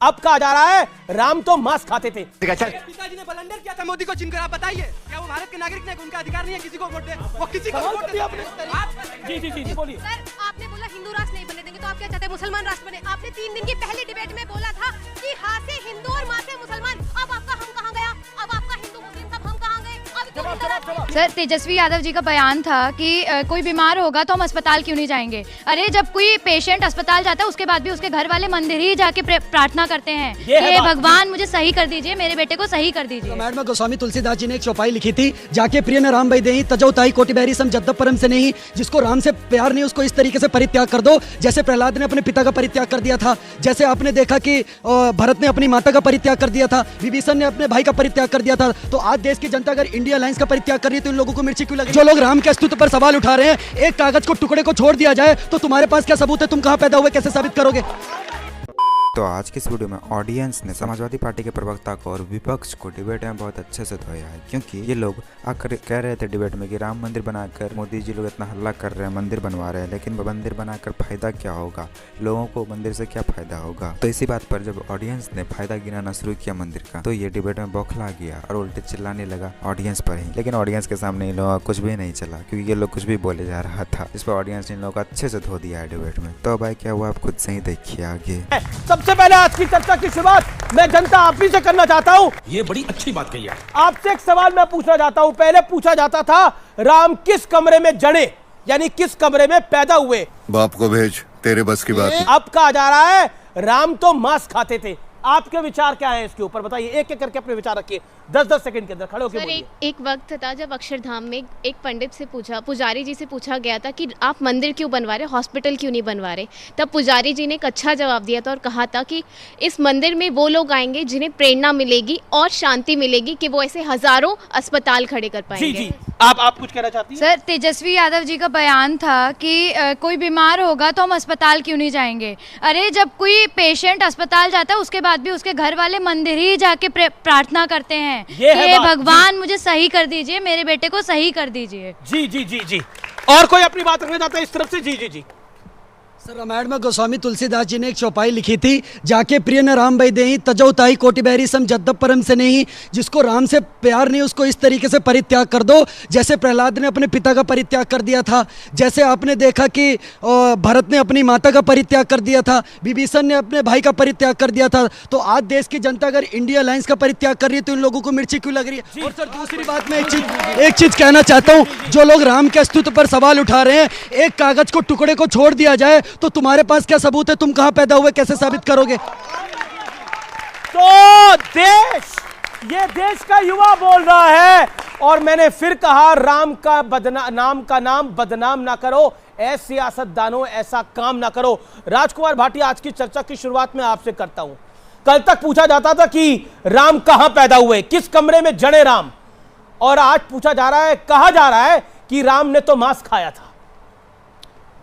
अब कहा जा रहा है राम तो मांस खाते थे। पिताजी ने बलंडर किया था मोदी को चुनकर, आप बताइए क्या वो भारत के नागरिक ने? उनका अधिकार नहीं है किसी को वोट दे, वो किसी को वोट दे। जी बोलिए। सर आपने बोला हिंदू राष्ट्र नहीं बने देंगे, तो आप क्या चाहते हैं मुसलमान राष्ट्र बने? आपने 3 दिन की पहली डिबेट में बोला था कि हां से हिंदू और मां से मुसलमान। अब आपका हम कहां गया? अब आपका हिंदू मुस्लिम सब हम कहां गए? सर तेजस्वी यादव जी का बयान था कि कोई बीमार होगा तो हम अस्पताल क्यों नहीं जाएंगे। अरे जब कोई पेशेंट अस्पताल जाता है उसके बाद भी उसके घर वाले मंदिर ही जाके प्रार्थना करते हैं, ये भगवान मुझे सही कर दीजिए, मेरे बेटे को सही कर दीजिए। मैडम गोस्वामी तुलसीदास जी ने एक चौपाई लिखी थी, जाके प्रिय न राम भाई देही तजो ताई कोटि बहरी सम जद्दप परम से नहीं। जिसको राम से प्यार नहीं उसको इस तरीके से परित्याग कर दो जैसे प्रहलाद ने अपने पिता का परित्याग कर दिया था, जैसे आपने देखा कि भरत ने अपनी माता का परित्याग कर दिया था, विभीषण ने अपने भाई का परित्याग कर दिया था। तो आज देश की जनता अगर इंडिया अलायंस का परित्याग कर रही है तो इन लोगों को मिर्ची क्यों लगी? जो लोग राम के अस्तित्व पर सवाल उठा रहे हैं, एक कागज को टुकड़े को छोड़ दिया जाए तो तुम्हारे पास क्या सबूत है? तुम कहां पैदा हुए, कैसे साबित करोगे? तो आज के इस वीडियो में ऑडियंस ने समाजवादी पार्टी के प्रवक्ता को और विपक्ष को डिबेट में बहुत अच्छे से धोया है, क्योंकि ये लोग आकर कह रहे थे डिबेट में कि राम मंदिर बनाकर मोदी जी लोग इतना हल्ला कर रहे हैं, मंदिर बनवा रहे हैं, लेकिन मंदिर बनाकर फायदा क्या होगा, लोगों को मंदिर से क्या फायदा होगा। तो इसी बात पर जब ऑडियंस ने फायदा गिनाना शुरू किया मंदिर का, तो ये डिबेट में बौखला गया और उल्टे चिल्लाने लगा ऑडियंस पर ही। लेकिन ऑडियंस के सामने इन लोगों का कुछ भी नहीं चला, क्योंकि ये लोग कुछ भी बोले जा रहा था, इस पर ऑडियंस ने इन लोगों को अच्छे से धो दिया है डिबेट में। तो भाई क्या हुआ आप खुद से ही देखिए आगे। सबसे पहले आज की चर्चा की शुरुआत मैं जनता आप ही से करना चाहता हूं। ये बड़ी अच्छी बात कही है। आपसे एक सवाल मैं पूछना चाहता हूं। पहले पूछा जाता था राम किस कमरे में जड़े, यानी किस कमरे में पैदा हुए? बाप को भेज, तेरे बस की बात नहीं। अब कहा जा रहा है राम तो मांस खाते थे। आपके विचार क्या है इसके ऊपर, बताइए। एक एक करके अपने विचार रखिए, 10-10 सेकंड के अंदर खड़े होकर बोलिए। एक वक्त था जब अक्षरधाम में एक पंडित से पुजारी जी से पूछा गया था कि आप मंदिर क्यों बनवा रहे, हॉस्पिटल क्यों नहीं बनवा रहे। तब पुजारी जी ने एक अच्छा जवाब दिया था और कहा था कि इस मंदिर में वो लोग आएंगे जिन्हें प्रेरणा मिलेगी और शांति मिलेगी कि वो ऐसे हजारों अस्पताल खड़े कर पाएंगे। जी आप कुछ कहना चाहती हैं? सर तेजस्वी यादव जी का बयान था कि कोई बीमार होगा तो हम अस्पताल क्यों नहीं जाएंगे। अरे जब कोई पेशेंट अस्पताल जाता है उसके बाद भी उसके घर वाले मंदिर ही जाके प्रार्थना करते हैं, ये भगवान मुझे सही कर दीजिए, मेरे बेटे को सही कर दीजिए। जी और कोई अपनी बात रखना चाहता है इस तरफ से? जी सर रामायण में गोस्वामी तुलसीदास जी ने एक चौपाई लिखी थी, जाके प्रिय न राम भाई देही तजो ताई कोटि बहरी सम जद्दप परम से नहीं। जिसको राम से प्यार नहीं उसको इस तरीके से परित्याग कर दो जैसे प्रहलाद ने अपने पिता का परित्याग कर दिया था, जैसे आपने देखा कि भरत ने अपनी माता का परित्याग कर दिया था, विभीषण ने अपने भाई का परित्याग कर दिया था। तो आज देश की जनता अगर इंडिया अलायंस का परित्याग कर रही है तो इन लोगों को मिर्ची क्यों लग रही है? और सर दूसरी बात मैं एक चीज कहना चाहता हूँ, जो लोग राम के अस्तित्व पर सवाल उठा रहे हैं, एक कागज को टुकड़े को छोड़ दिया जाए तो तुम्हारे पास क्या सबूत है? तुम कहां पैदा हुए, कैसे साबित करोगे? तो ये देश का युवा बोल रहा है और मैंने फिर कहा राम का नाम बदनाम ना करो, ऐसे सियासतदानों ऐसा काम ना करो। राजकुमार भाटिया, आज की चर्चा की शुरुआत में आपसे करता हूं। कल तक पूछा जाता था कि राम कहां पैदा हुए, किस कमरे में जड़े राम, और आज पूछा जा रहा है, कहा जा रहा है कि राम ने तो मांस खाया था।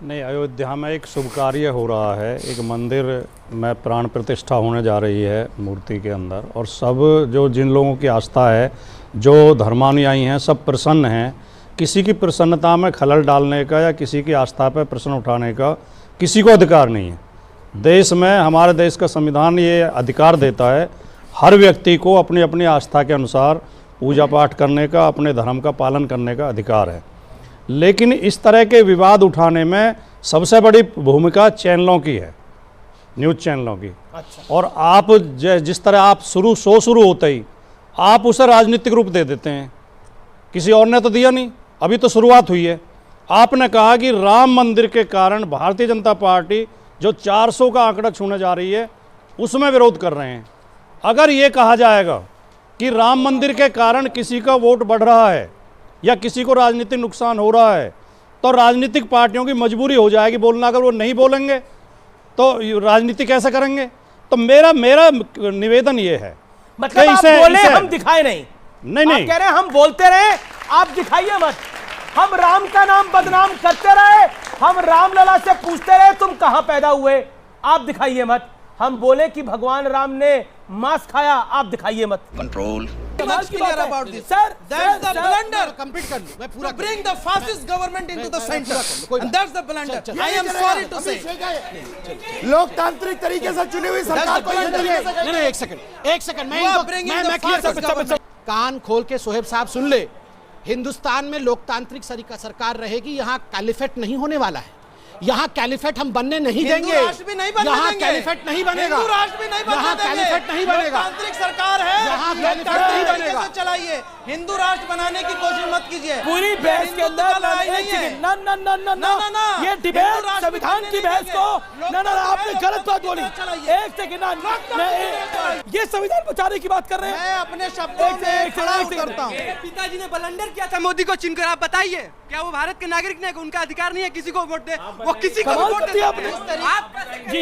नहीं, अयोध्या में एक शुभ कार्य हो रहा है, एक मंदिर में प्राण प्रतिष्ठा होने जा रही है मूर्ति के अंदर, और सब जो जिन लोगों की आस्था है, जो धर्मानुयायी हैं, सब प्रसन्न हैं। किसी की प्रसन्नता में खलल डालने का या किसी की आस्था पर प्रश्न उठाने का किसी को अधिकार नहीं है। देश में, हमारे देश का संविधान ये अधिकार देता है हर व्यक्ति को अपनी अपनी आस्था के अनुसार पूजा पाठ करने का, अपने धर्म का पालन करने का अधिकार है। लेकिन इस तरह के विवाद उठाने में सबसे बड़ी भूमिका चैनलों की है, न्यूज़ चैनलों की। अच्छा। और आप जिस तरह आप शुरू होते ही आप उसे राजनीतिक रूप दे देते हैं, किसी और ने तो दिया नहीं, अभी तो शुरुआत हुई है। आपने कहा कि राम मंदिर के कारण भारतीय जनता पार्टी जो 400 का आंकड़ा छूने जा रही है उसमें विरोध कर रहे हैं। अगर ये कहा जाएगा कि राम मंदिर के कारण किसी का वोट बढ़ रहा है या किसी को राजनीतिक नुकसान हो रहा है, तो राजनीतिक पार्टियों की मजबूरी हो जाएगी बोलना। अगर वो नहीं बोलेंगे तो राजनीति कैसे करेंगे? तो मेरा निवेदन ये है, मतलब आप बोले हम दिखाए नहीं। आप कह रहे हैं हम बोलते रहे, आप दिखाइए मत। हम राम का नाम बदनाम करते रहे, हम रामलला से पूछते रहे तुम कहां पैदा हुए, आप दिखाइए मत। हम बोले कि भगवान राम ने मांस खाया, आप दिखाइए मत। कंट्रोल कमाल की बात है sir, that's the blunder. Complete कर लूं मैं पूरा, bring the fascist government into the center and that's the blunder. I am sorry to say. लोकतांत्रिक तरीके से चुनी हुई सरकार को नहीं, एक सेकंड मैं क्लियर कर, कान खोल के सोहेब साहब सुन ले। हिंदुस्तान में लोकतांत्रिक सरकार रहेगी, यहाँ कैलिफेट नहीं होने वाला है। यहाँ कैलिफेट हम बनने नहीं देंगे। यहाँ कैलिफेट नहीं बनेगा। यहाँ कैलिफेट नहीं बनेगा। लोकतांत्रिक सरकार है, यहाँ कैलिफेट नहीं बनेगा। चलाइए, हिंदू राष्ट्र बनाने की कोशिश मत कीजिए। पूरी बहस के अंदर ना ये डिबेट संविधान की बहस को ना आपने गलत बात बोली। एक सेकंड, ये संविधान बचाने की बात कर रहे हैं। मैं अपने शब्दों में खड़ा उतरता हूँ। पिताजी ने ब्लंडर किया था मोदी को चुनकर, आप बताइए क्या वो भारत के नागरिक ने उनका अधिकार नहीं है किसी को वोट दे? वो किसी को वोट दे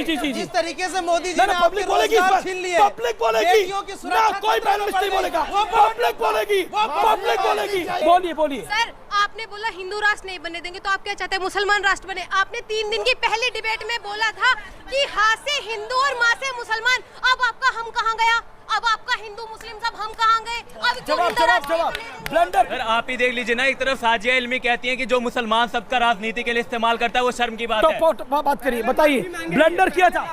जी जिस तरीके से मोदी जी ने पब्लिक बोलेगी, छीन लिए, पब्लिक बोलेगी ना, कोई पैनलिस्ट नहीं बोलेगा, पब्लिक बोलेगी। बोलिए सर, आपने बोला हिंदू राष्ट्र नहीं बनने देंगे, तो आप क्या चाहते हैं मुसलमान राष्ट्र बने? आपने 3 दिन की पहली डिबेट में बोला था कि हां से हिंदू और मां से मुसलमान। अब आपका हम कहां गया? अब आपका हिंदू मुस्लिम सब हम कहां गए? अब जवाब ब्लंडर। सर आप ही देख लीजिए ना, एक तरफ साजिया इल्मी कहती है कि जो मुसलमान सबका राजनीति के लिए इस्तेमाल करता है वो शर्म की बात है। तो बात करिए, बताइए ब्लंडर किया था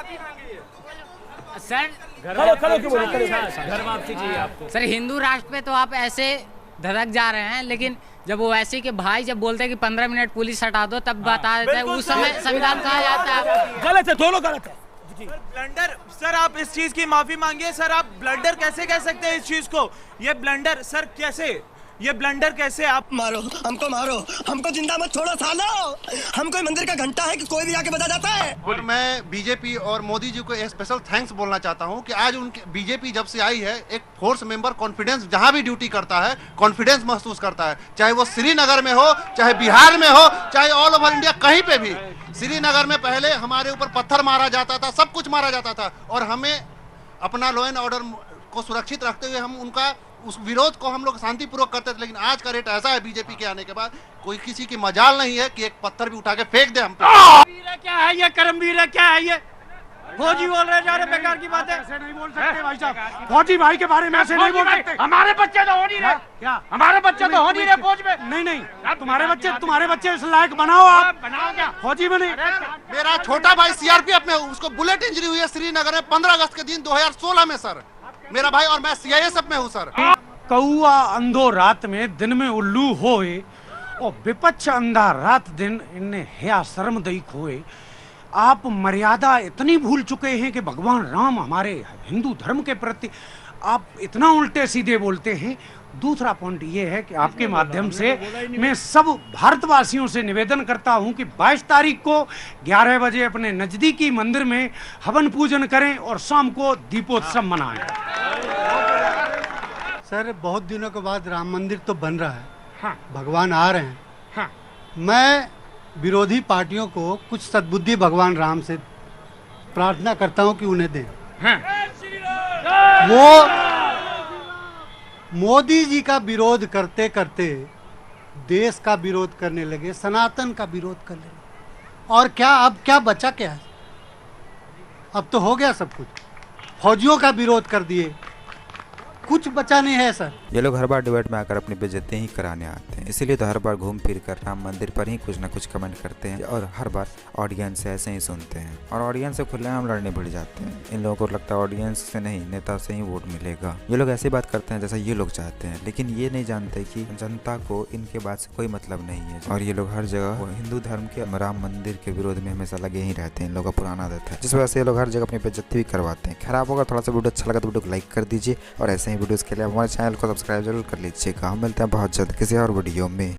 सर। घर वापसी चाहिए आपको। सर हिंदू राष्ट्र पे तो आप ऐसे धड़क जा रहे हैं, लेकिन जब वो ऐसे के भाई जब बोलते हैं कि 15 मिनट पुलिस हटा दो तब बता देता है, उस समय संविधान कहा जाता है। गलत है, दोनों गलत है। ब्लंडर सर, आप इस चीज की माफी मांगिए सर। आप ब्लंडर कैसे कह सकते हैं इस चीज को? ये ब्लंडर सर कैसे, ये ब्लंडर कैसे? आप मारो हमको जिंदा मत छोड़ो सालो। हम कोई मंदिर का घंटा है कि कोई भी आके बजा जाता है। और मैं बीजेपी और मोदी जी को एक स्पेशल थैंक्स बोलना चाहता हूं कि आज उनके बीजेपी जब से आई है, एक फोर्स मेंबर कॉन्फिडेंस, जहां भी ड्यूटी करता है कॉन्फिडेंस महसूस करता है, चाहे वो श्रीनगर में हो, चाहे बिहार में हो, चाहे ऑल ओवर इंडिया कहीं पे भी। श्रीनगर में पहले हमारे ऊपर पत्थर मारा जाता था, सब कुछ मारा जाता था, और हमें अपना लॉ एंड ऑर्डर को सुरक्षित रखते हुए हम उनका उस विरोध को हम लोग शांतिपूर्वक करते थे। लेकिन आज का रेट ऐसा है बीजेपी के आने के बाद, कोई किसी की मजाल नहीं है कि एक पत्थर भी उठा के फेंक दे हम पे। क्या है ये करमवीर है, क्या है ये? फौजी बोल रहे जा रहे, बेकार की बात है। ऐसे नहीं बोल सकते भाई साहब, फौजी भाई के बारे में ऐसे नहीं बोल सकते। हमारे बच्चे तो हो नहीं रहे, क्या हमारे बच्चे तो हो नहीं रहे फौज में? नहीं तुम्हारे बच्चे इस लायक बनाओ, आप बनाओ क्या फौजी बने? मेरा छोटा भाई सीआरपीएफ में, उसको बुलेट इंजरी हुई है श्रीनगर में 15 अगस्त के दिन 2016 में सर, मेरा भाई, और मैं सीआईएसएफ में हूँ सर। कौआ अंधो रात में दिन में उल्लू होए, और विपक्ष अंधा रात दिन इन्हें हया शर्म दई खोए। आप मर्यादा इतनी भूल चुके हैं कि भगवान राम हमारे हिंदू धर्म के प्रति आप इतना उल्टे सीधे बोलते हैं। दूसरा पॉइंट ये है कि आपके माध्यम से मैं सब भारतवासियों से निवेदन करता हूं कि 22 तारीख को 11 बजे अपने नजदीकी मंदिर में हवन पूजन करें और शाम को दीपोत्सव मनाएं। सर बहुत दिनों के बाद राम मंदिर तो बन रहा है, हाँ। भगवान आ रहे हैं, मैं विरोधी पार्टियों को कुछ सद्बुद्धि भगवान राम से प्रार्थना करता हूं कि उन्हें दें। वो मोदी जी का विरोध करते करते देश का विरोध करने लगे, सनातन का विरोध करने लगे, और क्या अब क्या बचा क्या है? अब तो हो गया सब कुछ। फौजियों का विरोध कर दिए, कुछ बचा नहीं है सर। ये लोग हर बार डिबेट में आकर अपनी बेइज्जती ही कराने आते हैं, इसीलिए तो हर बार घूम फिर कर राम मंदिर पर ही कुछ ना कुछ कमेंट करते हैं, और हर बार ऑडियंस से ऐसे ही सुनते हैं, और ऑडियंस से खुलेआम लड़ने भिड़ जाते हैं। इन लोगों को लगता है ऑडियंस से नहीं, नेता से ही वोट मिलेगा। ये लोग ऐसी बात करते हैं जैसा ये लोग चाहते हैं, लेकिन ये नहीं जानते कि जनता को इनके बात से कोई मतलब नहीं है। और ये लोग हर जगह हिंदू धर्म के राम मंदिर के विरोध में हमेशा लगे ही रहते हैं। इन लोगों का पुराना आदत है, जिस वजह से ये लोग हर जगह अपनी बेइज्जती भी करवाते हैं। खराब होगा, थोड़ा सा वीडियो अच्छा लगा तो वीडियो को लाइक कर दीजिए, और ऐसे ही वीडियोस के लिए हमारे चैनल को सब्सक्राइब जरूर कर लीजिएगा। हम मिलते हैं बहुत जल्द किसी और वीडियो में।